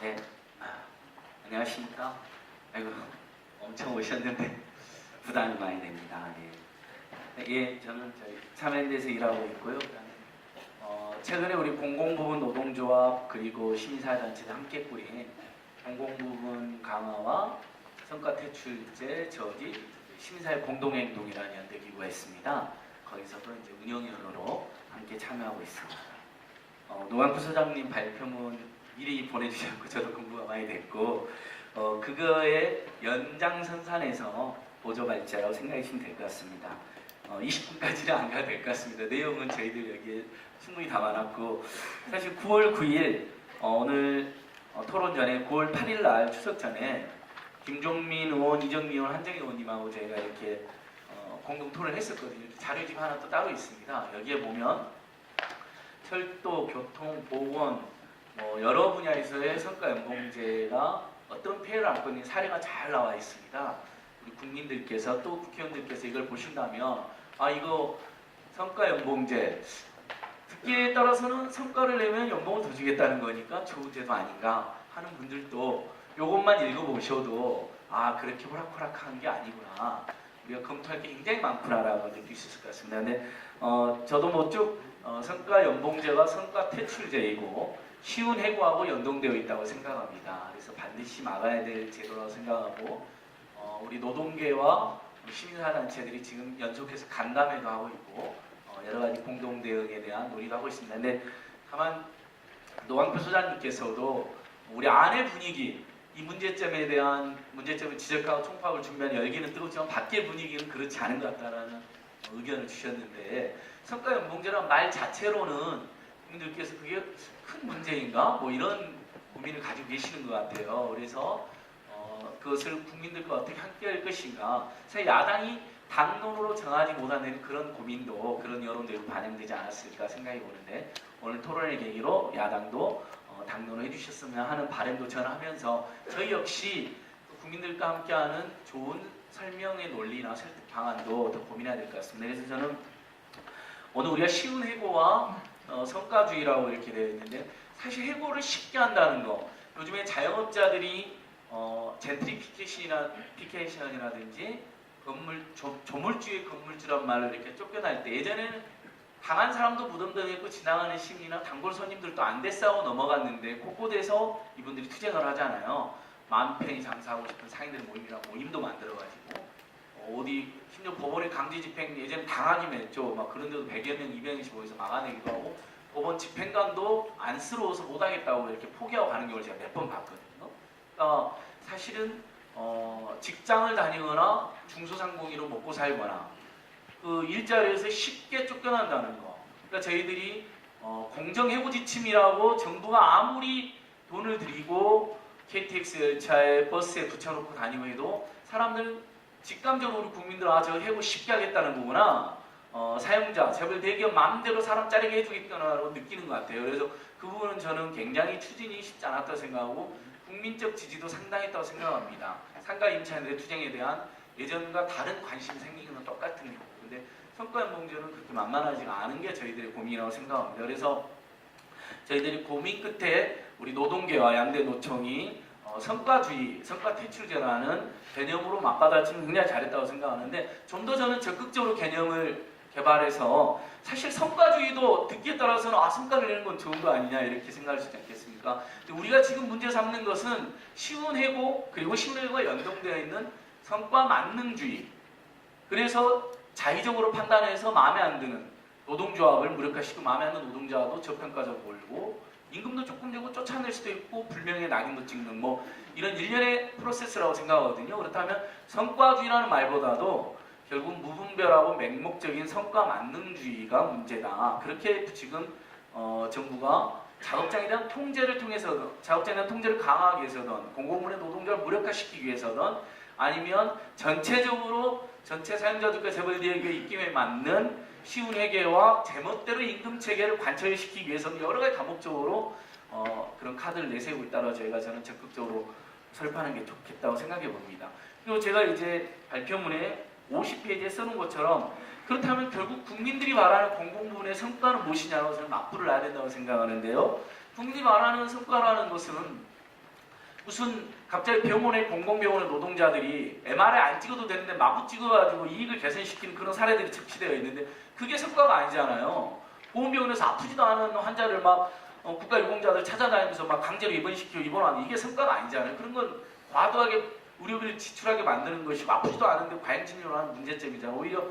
네, 안녕하십니까. 아이고, 엄청 오셨는데 부담이 많이 됩니다. 예, 예, 저는 저희 참여연대에서 일하고 있고요. 최근에 우리 공공부문 노동조합 그리고 시민사회단체가 함께 꾸린 공공부문 강화와 성과 퇴출제 저지 시민사회 공동행동이라는 연대기구가 있습니다. 거기서도 이제 운영위원으로 함께 참여하고 있습니다. 노광표 소장님 발표문 미리 보내주셨고 저도 공부가 많이 됐고 그거의 연장선상에서 보조발제라고 생각하시면 될 것 같습니다. 20분까지는 안 가도 될 것 같습니다. 내용은 저희들 여기에 충분히 담아놨고 사실 9월 9일 오늘 토론 전에 9월 8일 날 추석 전에 김종민 의원, 이정미 의원, 한정희 의원님하고 저희가 이렇게 공동 토론을 했었거든요. 자료집 하나 또 따로 있습니다. 여기에 보면 철도, 교통, 보건 여러 분야에서의 성과연봉제가 어떤 폐해를 안고 있는 사례가 잘 나와 있습니다. 우리 국민들께서 또 국회의원들께서 이걸 보신다면 이거 성과연봉제 듣기에 따라서는 성과를 내면 연봉을 더 주겠다는 거니까 좋은 제도 아닌가 하는 분들도 이것만 읽어보셔도 그렇게 호락호락한 게 아니구나, 우리가 검토할 게 굉장히 많구나라고 느낄 수 있을 것 같습니다. 근데 저도 뭐쭉 성과연봉제가 성과퇴출제이고 쉬운 해고하고 연동되어 있다고 생각합니다. 그래서 반드시 막아야 될 제도라고 생각하고 우리 노동계와 시민사회단체들이 지금 연속해서 간담회도 하고 있고 여러 가지 공동 대응에 대한 논의도 하고 있습니다. 근데 다만 노광표 소장님께서도 우리 안의 분위기, 이 문제점에 대한 문제점을 지적하고 총파업을 준비하는 열기는 뜨겁지만 밖의 분위기는 그렇지 않은 것 같다라는 의견을 주셨는데 성과연봉제란 말 자체로는 국민들께서 그게 큰 문제인가? 이런 고민을 가지고 계시는 것 같아요. 그래서 그것을 국민들과 어떻게 함께 할 것인가. 사실 야당이 당론으로 정하지 못하는 그런 고민도 그런 여론대로 반영되지 않았을까 생각이 오는데 오늘 토론의 계기로 야당도 당론을 해주셨으면 하는 바람도 전하면서 저희 역시 국민들과 함께하는 좋은 설명의 논리나 설득 방안도 더 고민해야 될 것 같습니다. 그래서 저는 오늘 우리가 쉬운 해고와 성과주의라고 이렇게 되어 있는데 사실 해고를 쉽게 한다는 거, 요즘에 자영업자들이 젠트리피케이션이라든지 조물주의 건물주란 말을 이렇게 쫓겨날 때 예전에는 당한 사람도 무덤덤했고 지나가는 시민이나 단골 손님들도 안 됐싸고 넘어갔는데 곳곳에서 이분들이 투쟁을 하잖아요. 마음 편히 장사하고 싶은 상인들 모임이랑 모임도 만들어가지고 어디 심지어 법원의 강제 집행 예전에 당하기만 했죠. 막 그런데도 100여 명, 200명씩 모여서 막아내기도 하고 법원 집행관도 안쓰러워서 못하겠다고 이렇게 포기하고 가는 경우를 제가 몇 번 봤거든요. 그러니까 사실은 직장을 다니거나 중소상공인으로 먹고 살거나 그 일자리에서 쉽게 쫓겨난다는 거. 그러니까 저희들이 공정해고 지침이라고 정부가 아무리 돈을 들이고 KTX 열차에 버스에 붙여놓고 다니고 해도 사람들 직감적으로 우리 국민들 저 해고 쉽게 하겠다는 거구나. 사용자, 재벌 대기업 마음대로 사람 자르게 해주겠구나라고 느끼는 것 같아요. 그래서 그 부분은 저는 굉장히 추진이 쉽지 않았다고 생각하고 국민적 지지도 상당했다고 생각합니다. 상가 임차인들의 투쟁에 대한 예전과 다른 관심이 생기는 건 똑같은 거고, 근데 성과연봉제는 그렇게 만만하지가 않은 게 저희들의 고민이라고 생각합니다. 그래서 저희들이 고민 끝에 우리 노동계와 양대 노총이 성과주의, 성과퇴출제라는 개념으로 맞받아치면 굉장히 잘했다고 생각하는데 좀 더 저는 적극적으로 개념을 개발해서 사실 성과주의도 듣기에 따라서는 성과를 내는 건 좋은 거 아니냐 이렇게 생각할 수 있지 않겠습니까? 우리가 지금 문제 삼는 것은 쉬운 해고 그리고 쉬운 해고가 연동되어 있는 성과 만능주의, 그래서 자의적으로 판단해서 마음에 안 드는 노동조합을 무력화시키고 마음에 안 드는 노동자도 저평가적으로 몰고 임금도 조금 되고 쫓아낼 수도 있고 불명예 낙인도 찍는 이런 일련의 프로세스라고 생각하거든요. 그렇다면 성과주의라는 말보다도 결국 무분별하고 맹목적인 성과 만능주의가 문제다. 그렇게 지금 정부가 작업장에 대한 통제를 통해서든 작업장에 대한 통제를 강화하기 위해서든 공공부문의 노동자를 무력화시키기 위해서든 아니면 전체적으로 전체 사용자들과 재벌대기업의 입김에 맞는 쉬운 회계와 제멋대로 임금 체계를 관철시키기 위해서는 여러 가지 다목적으로 그런 카드를 내세우고 있다고 저는 적극적으로 설파하는 게 좋겠다고 생각해 봅니다. 그리고 제가 이제 발표문에 50페이지에 써놓은 것처럼 그렇다면 결국 국민들이 말하는 공공부문의 성과는 무엇이냐고 저는 맞불을 놔야 된다고 생각하는데요. 국민이 말하는 성과라는 것은 무슨 갑자기 병원에 공공병원의 노동자들이 MRI 안 찍어도 되는데 마구 찍어가지고 이익을 개선시키는 그런 사례들이 적시되어 있는데 그게 성과가 아니잖아요. 보험병원에서 아프지도 않은 환자를 막 국가유공자들 찾아다니면서 막 강제로 입원시키고 입원하는 이게 성과가 아니잖아요. 그런 건 과도하게 의료비를 지출하게 만드는 것이 아프지도 않은데 과잉 진료를 하는 문제점이잖아요. 오히려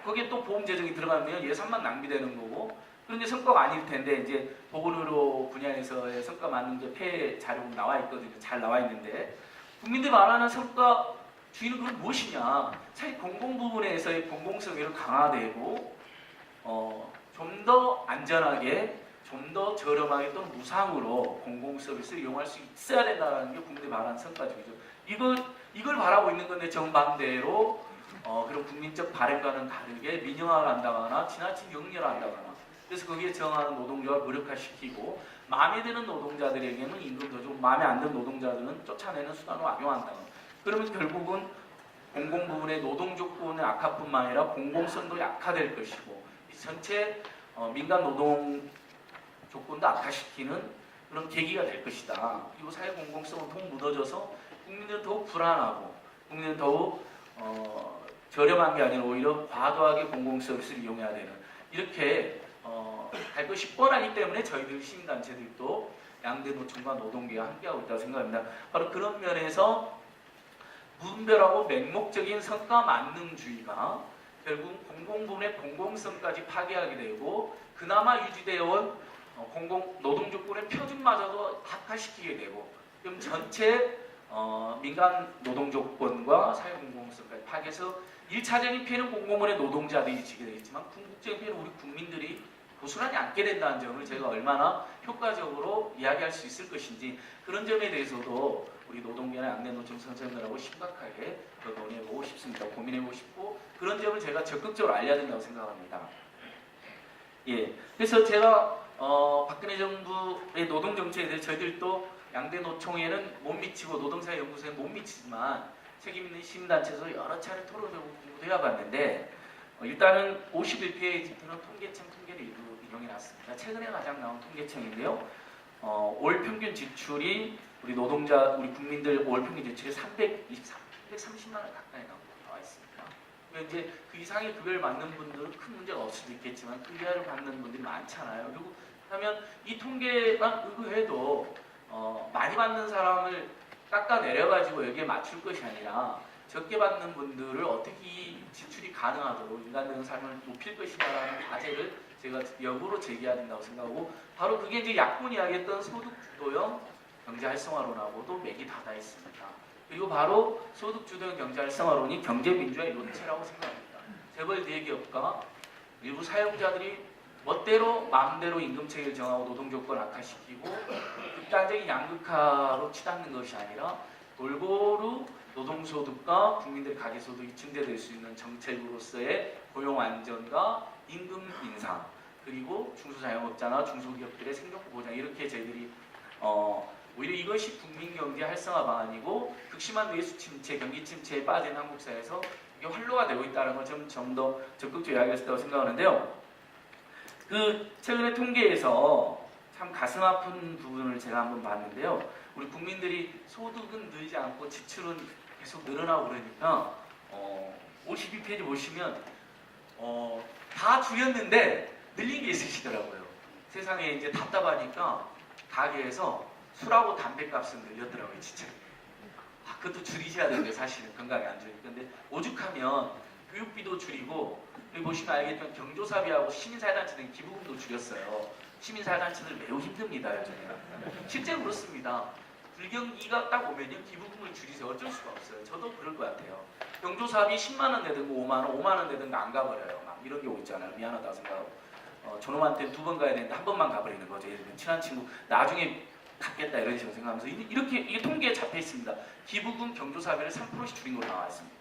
거기에 또 보험 재정이 들어가면 예산만 낭비되는 거고 그런 성과가 아닐 텐데 이제 보건의료 분야에서의 성과 맞는 게 폐 자료가 나와 있거든요. 잘 나와 있는데 국민들이 말하는 성과 주의는 그건 무엇이냐? 사실 공공 부분에서의 공공성이 강화되고 좀 더 안전하게 좀 더 저렴하게 또는 무상으로 공공 서비스를 이용할 수 있어야 된다는 게 국민들이 말하는 성과적이죠. 이걸 바라고 있는 건데 정반대로 그런 국민적 바램과는 다르게 민영화를 한다거나 지나친 영리를 한다거나 그래서 거기에 정하는 노동조합을 무력화시키고 마음에 드는 노동자들에게는 임금도 주고 마음에 안 드는 노동자들은 쫓아내는 수단으로 악용한다거나 그러면 결국은 공공 부분의 노동 조건의 악화뿐만 아니라 공공성도 약화될 것이고 전체 민간 노동 조건도 악화시키는 그런 계기가 될 것이다. 그리고 사회 공공성은 더욱 무너져서 국민들은 더욱 불안하고 국민들은 더욱 저렴한 게 아니라 오히려 과도하게 공공 서비스를 이용해야 되는 이렇게 할 것이 뻔하기 때문에 저희들 시민단체들도 양대 노총과 노동계가 함께하고 있다고 생각합니다. 바로 그런 면에서 무분별하고 맹목적인 성과 만능주의가 결국 공공부문의 공공성까지 파괴하게 되고 그나마 유지되어 온 노동조건의 표준마저도 악화시키게 되고 그럼 전체 민간 노동조건과 사회공공성까지 파괴해서 1차적인 피해는 공공부문의 노동자들이 지게 되겠지만 궁극적인 피해는 우리 국민들이 고스란히 안게 된다는 점을 제가 얼마나 효과적으로 이야기할 수 있을 것인지 그런 점에 대해서도 우리 노동계나 양대노총 선생님들하고 심각하게 논의해보고 싶습니다. 고민해보고 싶고 그런 점을 제가 적극적으로 알려야 된다고 생각합니다. 예, 그래서 제가 박근혜 정부의 노동정책에 대해 저희들도 양대노총에는 못 미치고 노동사회연구소에 못 미치지만 책임있는 시민단체에서 여러 차례 토론을 공부도 해봤는데 일단은 51페이지부터는 통계청 통계를 인용해놨습니다. 최근에 가장 나온 통계청인데요. 올 평균 지출이 우리 국민들 올 평균 지출이 330만 원 가까이 나와 있습니다. 이제 그 이상의 급여를 받는 분들은 큰 문제가 없을 수도 있겠지만 급여를 받는 분들이 많잖아요. 그리고 그러면 이 통계만 의거해도 많이 받는 사람을 깎아내려가지고 여기에 맞출 것이 아니라 적게 받는 분들을 어떻게 이 지출이 가능하도록 인간적인 삶을 높일 것이냐라는 과제를 제가 역으로 제기해야 된다고 생각하고 바로 그게 이제 약분이 이야기했던 소득주도형 경제활성화론하고도 맥이 닿아 있습니다. 그리고 바로 소득주도형 경제활성화론이 경제민주화의 논체라고 생각합니다. 재벌 대기업과 일부 사용자들이 멋대로 마음대로 임금체계를 정하고 노동조건을 악화시키고 극단적인 양극화로 치닫는 것이 아니라 골고루 노동소득과 국민들의 가계소득이 증대될 수 있는 정책으로서의 고용안전과 임금 인상 그리고 중소자영업자나 중소기업들의 생존 보장 이렇게 저희들이 오히려 이것이 국민경제 활성화 방안이고 극심한 내수 침체, 경기 침체에 빠진 한국 사회에서 이게 활로가 되고 있다는 걸 좀 더 적극적으로 이야기했다고 생각하는데요. 그 최근에 통계에서 참 가슴 아픈 부분을 제가 한번 봤는데요. 우리 국민들이 소득은 늘지 않고 지출은 계속 늘어나고 그러니까 52페이지 보시면 다 줄였는데 늘린 게 있으시더라고요. 세상에 이제 답답하니까 가게에서 술하고 담배값을 늘렸더라고요. 진짜. 그것도 줄이셔야 되는데 사실은 건강에 안 좋으니까. 근데 오죽하면 교육비도 줄이고 여기 보시면 알겠지만 경조사비하고 시민사회단체는 기부금도 줄였어요. 시민사회단체들 매우 힘듭니다. 요즘에. 실제로 그렇습니다. 불경기가 딱 오면요. 기부금을 줄이세요. 어쩔 수가 없어요. 저도 그럴 것 같아요. 경조사비 10만원 내든가 5만원 내든가 안 가버려요. 막 이런 경우 있잖아요. 미안하다고 생각하고. 저놈한테 2번 가야 되는데 한 번만 가버리는 거죠. 예를 들면 친한 친구 나중에 갚겠다 이런 식으로 생각하면서 이렇게 이게 통계에 잡혀 있습니다. 기부금 경조사비를 3%씩 줄인 걸로 나와 있습니다.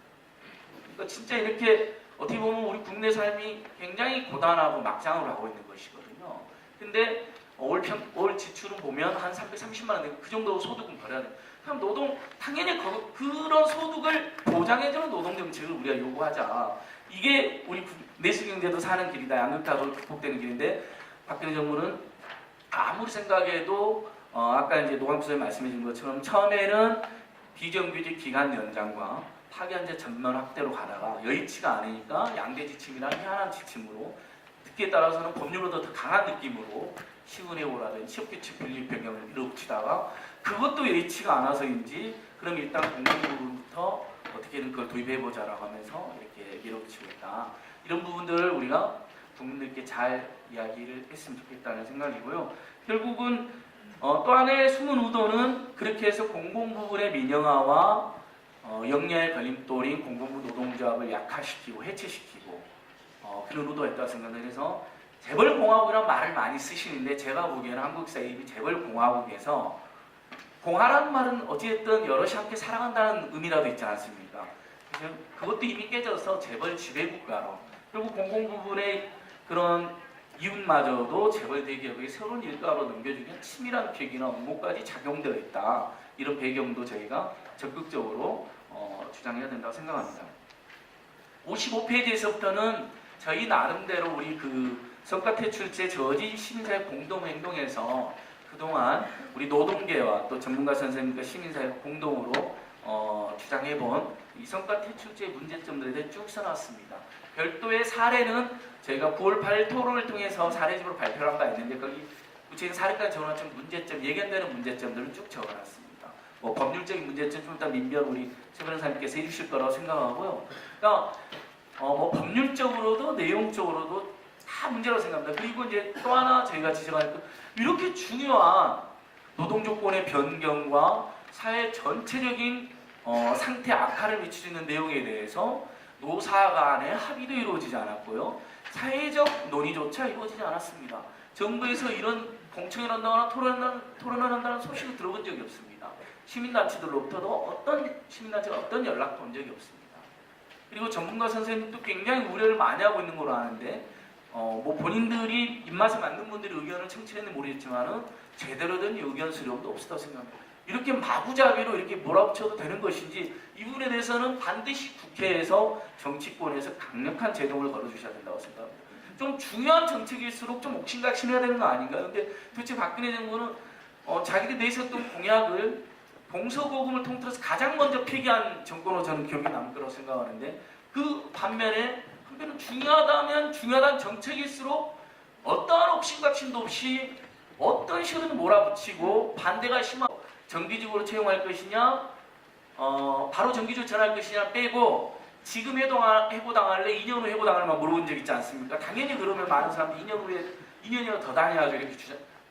그러니까 진짜 이렇게 어떻게 보면 우리 국내 삶이 굉장히 고단하고 막장으로 하고 있는 것이거든요. 근데 올 지출은 보면 한 330만 원, 그 정도 소득은 벌어야 돼요. 그럼 당연히 그런 소득을 보장해주는 노동정책을 우리가 요구하자. 이게 우리 내수경제도 사는 길이다. 양극화도 극복되는 길인데 박근혜 정부는 아무리 생각해도 아까 이제 노광수님 말씀해주신 것처럼 처음에는 비정규직 기간 연장과 파견제 전면 확대로 가다가 여의치가 않으니까 양대 지침이나 희한한 지침으로 특기에 따라서는 법률로도 더 강한 느낌으로 시운해고라든지 취업규칙 분립 변경을 밀어붙이다가 그것도 여의치가 않아서인지 그럼 일단 공공부문부터 어떻게든 그걸 도입해보자라고 하면서 이렇게 밀어붙이고 있다. 이런 부분들을 우리가 국민들께 잘 이야기를 했으면 좋겠다는 생각이고요. 결국은 또 하나의 숨은 의도는 그렇게 해서 공공부문의 민영화와 역량의 걸림돌인 공공부 노동조합을 약화시키고 해체시키고 그런 의도가 있다고 생각을 해서 재벌공화국이라는 말을 많이 쓰시는데 제가 보기에는 한국 사회이 재벌공화국에서 공화라는 말은 어찌됐든 여럿이 함께 살아간다는 의미라도 있지 않습니까? 그래서 그것도 이미 깨져서 재벌 지배국가로 결국 공공부문의 그런 이윤마저도 재벌 대기업의 새로운 일가로 넘겨주기엔 치밀한 계획이나 업무까지 작용되어 있다. 이런 배경도 저희가 적극적으로 주장해야 된다고 생각합니다. 55페이지에서부터는 저희 나름대로 우리 그 성과퇴출제 저지 시민사회 공동행동에서 그동안 우리 노동계와 또 전문가 선생님과 시민사회가 공동으로 주장해본 이 성과퇴출제 문제점들에 대해 쭉 써놨습니다. 별도의 사례는 저희가 9월 8일 토론을 통해서 사례집으로 발표를 한 바 있는데 거기 구체적인 사례까지 적어놨지만 문제점, 예견되는 문제점들을 쭉 적어놨습니다. 뭐 법률적인 문제점 좀 이따 민변 우리 최 변호사님께서 해주실 거라고 생각하고요. 그러니까 뭐 법률적으로도 내용적으로도 다 문제라고 생각합니다. 그리고 이제 또 하나 저희가 지적할 것 이렇게 중요한 노동조건의 변경과 사회 전체적인 상태 악화를 미치는 내용에 대해서 노사 간의 합의도 이루어지지 않았고요. 사회적 논의조차 이루어지지 않았습니다. 정부에서 이런 공청회를 한다거나 토론을 한다는 소식을 들어본 적이 없습니다. 시민단체들로부터도 어떤 시민단체가 어떤 연락도 온 적이 없습니다. 그리고 전문가 선생님도 굉장히 우려를 많이 하고 있는 걸로 아는데 뭐 본인들이 입맛에 맞는 분들이 의견을 청취했는지 모르겠지만은 제대로 된 의견 수렴도 없었다고 생각합니다. 이렇게 마구잡이로 이렇게 몰아붙여도 되는 것인지 이 부분에 대해서는 반드시 국회에서 정치권에서 강력한 제동을 걸어주셔야 된다고 생각합니다. 좀 중요한 정책일수록 좀 옥신각신해야 되는 거 아닌가요? 근데 도대체 박근혜 정부는 자기들이 내세웠던 공약을 동서고금을 통틀어서 가장 먼저 폐기한 정권으로 저는 기억이 남을 거라고 생각하는데 그 반면에 한편은 중요하다면 중요한 정책일수록 어떠한 옥신각신도 없이 어떤 식으로든 몰아붙이고 반대가 심하고 정기적으로 채용할 것이냐 바로 정기적으로 전할 것이냐 빼고 지금 해고당할래 2년 후 해고당할만 물어본 적 있지 않습니까? 당연히 그러면 많은 사람들이 2년 후에 2년이나 더 다녀야죠 이렇게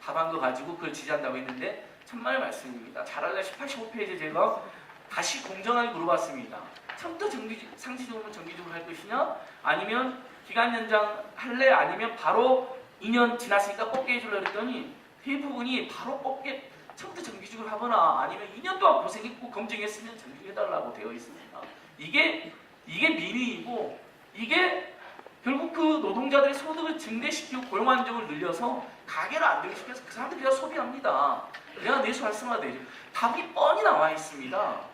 답한 거 가지고 그걸 지지한다고 했는데 천만의 말씀입니다. 잘 알다시피 85페이지에 제가 다시 공정하게 물어봤습니다. 처음부터 상시적으로 정기적으로 할 것이냐 아니면 기간 연장 할래 아니면 바로 2년 지났으니까 뽑게 해줄래 그랬더니 대부분이 바로 뽑게 처음부터 정기적으로 하거나 아니면 2년 동안 고생했고 검증했으면 정기해달라고 되어 있습니다. 이게 민의이고 이게 결국 그 노동자들의 소득을 증대시키고 고용 안정을 늘려서 가계를 안정시켜서 그 사람들이 그냥 소비합니다. 내가 내수 활성화되죠. 답이 뻔히 나와 있습니다.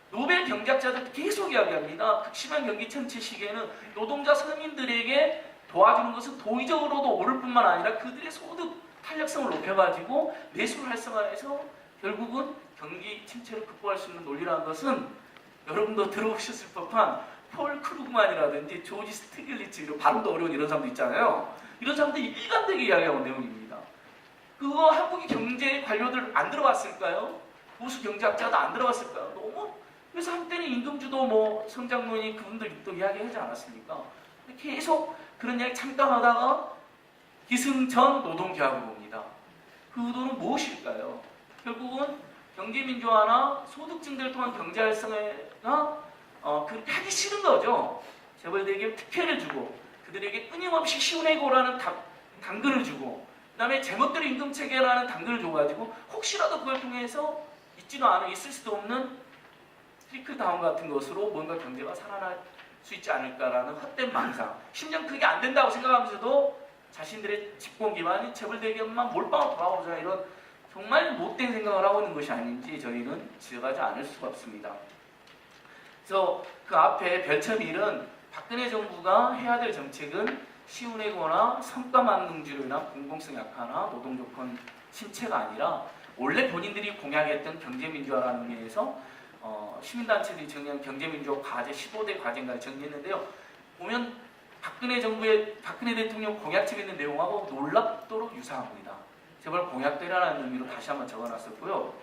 노벨 경제학자들도 계속 이야기합니다. 극심한 경기 침체 시기에는 노동자 서민들에게 도와주는 것은 도의적으로도 옳을 뿐만 아니라 그들의 소득 탄력성을 높여가지고 내수를 활성화해서 결국은 경기 침체를 극복할 수 있는 논리라는 것은 여러분도 들어보셨을 법한 폴 크루그만이라든지 조지 스티글리츠 이런 발음도 어려운 이런 사람도 있잖아요. 이런 사람들이 일관되게 이야기하고 내용입니다. 그거 한국의 경제 관료들 안 들어봤을까요? 보수 경제학자도 안 들어봤을까요? 너무 그래서 한때는 임금주도 뭐 성장론이 그분들 또 이야기하지 않았습니까? 계속 그런 이야기 잠깐 하다가 기승전 노동개혁을 봅니다. 그 의도는 무엇일까요? 결국은 경제민주화나 소득 증대를 통한 경제 활성화가 그렇게 하기 싫은 거죠. 재벌대기업 특혜를 주고 그들에게 끊임없이 시운해고라는 당근을 주고 그 다음에 제멋대로 임금체계라는 당근을 줘가지고 혹시라도 그걸 통해서 있지도 않아 있을 수도 없는 트리클다운 같은 것으로 뭔가 경제가 살아날 수 있지 않을까라는 헛된 망상 심지어 그게 안 된다고 생각하면서도 자신들의 집권 기반이 재벌대기업만 몰빵으로 돌아오자 이런 정말 못된 생각을 하고 있는 것이 아닌지 저희는 지적하지 않을 수가 없습니다. 그래서 그 앞에 별첨 1은 박근혜 정부가 해야 될 정책은 시운해고나 성과만능주로 인한 공공성 약화나 노동조건 침체가 아니라 원래 본인들이 공약했던 경제민주화라는 의미에서 시민단체들이 정리한 경제민주화 과제 15대 과제인가 정리했는데요. 보면 박근혜 대통령 공약집에 있는 내용하고 놀랍도록 유사합니다. 제발 공약대라는 의미로 다시 한번 적어놨었고요.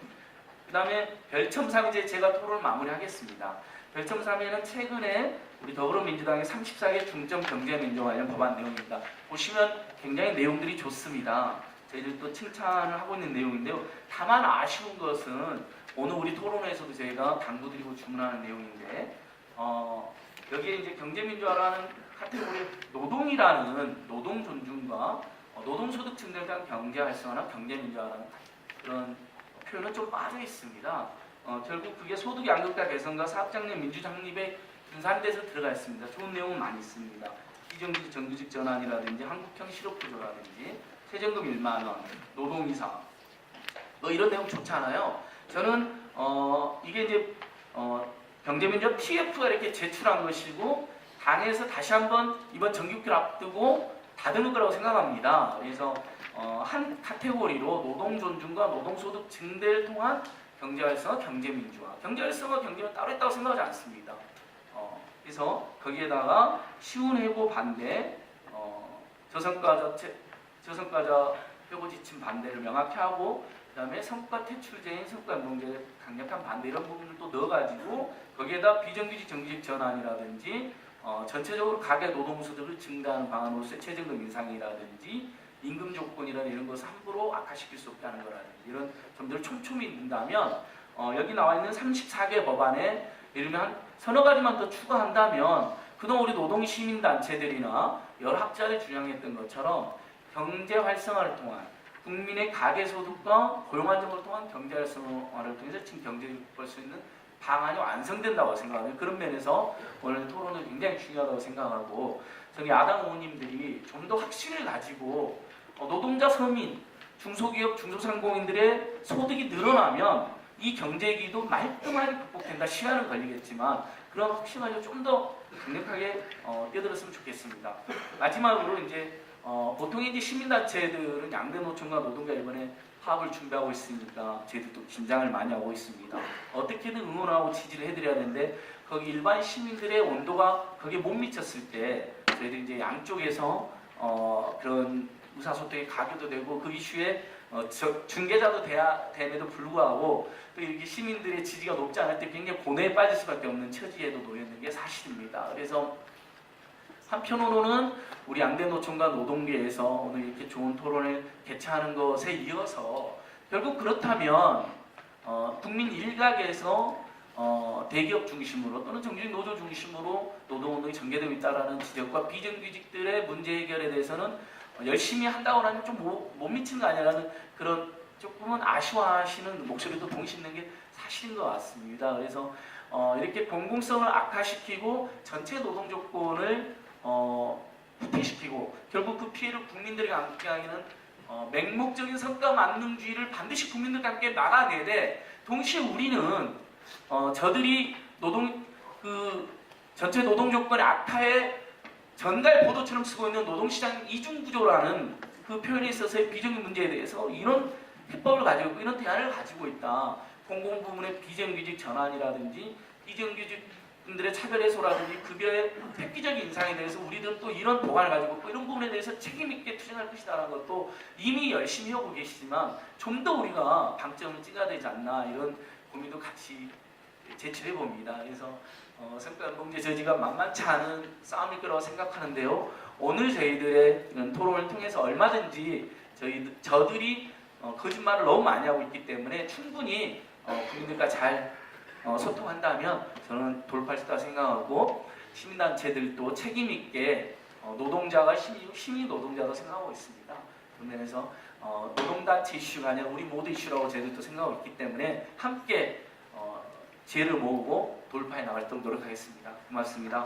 그 다음에 별첨 3제 제가 토론을 마무리하겠습니다. 별첨 3에는 최근에 우리 더불어민주당의 34개 중점 경제민주화 관련 법안 내용입니다. 보시면 굉장히 내용들이 좋습니다. 저희들도 칭찬을 하고 있는 내용인데요. 다만 아쉬운 것은 오늘 우리 토론에서도 저희가 당부드리고 주문하는 내용인데 여기에 이제 경제민주화라는 카테고리 노동이라는 노동 존중과 노동소득 증대에 대한 경제 활성화나 경제민주화라는 그런 표현은 좀 빠져 있습니다. 결국 그게 소득 양극화 개선과 사업장내 민주장립에 분산돼서 들어가 있습니다. 좋은 내용은 많이 있습니다. 비정규직 정규직 전환이라든지 한국형 실업구조라든지 최저임금 1만 원, 노동이사 이런 내용 좋잖아요. 저는 이게 이제 경제민주화 TF가 이렇게 제출한 것이고 당에서 다시 한번 이번 정기국회를 앞두고 다듬을 거라고 생각합니다. 그래서 한 카테고리로 노동 존중과 노동소득 증대를 통한 경제활성화, 경제민주화. 경제활성화, 경제는 따로 있다고 생각하지 않습니다. 그래서 거기에다가 시운회고 반대, 저성과자 회고 지침 반대를 명확히 하고 그 다음에 성과 퇴출제인 성과연봉제 강력한 반대 이런 부분을 또 넣어가지고 거기에다 비정규직 정규직 전환이라든지 전체적으로 가계 노동소득을 증가하는 방안으로서의 최저임금 인상이라든지 임금 조건이라는 이런 것을 함부로 악화시킬 수 없다는 거라든지 이런 점들을 촘촘히 넣는다면 여기 나와 있는 34개 법안에 예를 들면 한 서너 가지만 더 추가한다면 그동안 우리 노동시민단체들이나 여러 학자들이 주장했던 것처럼 경제 활성화를 통한 국민의 가계소득과 고용 안정을 통한 경제 활성화를 통해서 지금 경제를 볼 수 있는 방안이 완성된다고 생각합니다. 그런 면에서 오늘 토론은 굉장히 중요하다고 생각하고 저는 야당 의원님들이 좀 더 확신을 가지고 노동자, 서민, 중소기업, 중소상공인들의 소득이 늘어나면 이 경제위기도 말끔하게 극복된다. 시간은 걸리겠지만 그런 확신을 가지고 좀 더 강력하게 뛰어들었으면 좋겠습니다. 마지막으로 이제 보통 이제 시민단체들은 양대 노총과 노동자 이번에 파업을 준비하고 있으니까 저희들도 긴장을 많이 하고 있습니다. 어떻게든 응원하고 지지를 해드려야 되는데 거기 일반 시민들의 온도가 거기에 못 미쳤을 때 저희들이 이제 양쪽에서 그런 의사소통에 가교도 되고 그 이슈에 중개자도 됨에도 불구하고 또 이렇게 시민들의 지지가 높지 않을 때 굉장히 고뇌에 빠질 수밖에 없는 처지에도 놓여있는 게 사실입니다. 그래서 한편으로는 우리 양대노총과 노동계에서 오늘 이렇게 좋은 토론을 개최하는 것에 이어서 결국 그렇다면 국민 일각에서 대기업 중심으로 또는 정규직 노조 중심으로 노동운동이 전개되고 있다는 지적과 비정규직들의 문제 해결에 대해서는 열심히 한다고 하면 좀 못 미치는 거 아니라는 그런 조금은 아쉬워하시는 목소리도 동시에 있는 게 사실인 것 같습니다. 그래서 이렇게 공공성을 악화시키고 전체 노동 조건을 후퇴시키고 결국 그 피해를 국민들에게 안게 하기는 맹목적인 성과 만능주의를 반드시 국민들과 함께 막아내되 동시에 우리는 저들이 전체 노동 조건의 악화에 전갈 보도처럼 쓰고 있는 노동시장 이중구조라는 그 표현에 있어서의 비정규직 문제에 대해서 이런 해법을 가지고 있고 이런 대안을 가지고 있다. 공공부문의 비정규직 전환이라든지 비정규직분들의 차별 해소라든지 급여의 획기적인 인상에 대해서 우리들은 또 이런 보관을 가지고 있고 이런 부분에 대해서 책임있게 투쟁할 것이다라는 것도 이미 열심히 하고 계시지만 좀 더 우리가 방점을 찍어야 되지 않나 이런 고민도 같이 제출해 봅니다. 그래서 성과연봉제 저지가 만만치 않은 싸움일 거라고 생각하는데요. 오늘 저희들의 이런 토론을 통해서 얼마든지 저들이 거짓말을 너무 많이 하고 있기 때문에 충분히 국민들과 잘 소통한다면 저는 돌파할 수 있다고 생각하고 시민단체들도 책임있게 노동자가 시민 노동자도 생각하고 있습니다. 그런 면에서 노동단체 이슈가 아니라 우리 모두 이슈라고 저희들도 생각하고 있기 때문에 함께 지혜를 모으고 돌파해 나갈 수 있도록 노력하겠습니다. 고맙습니다.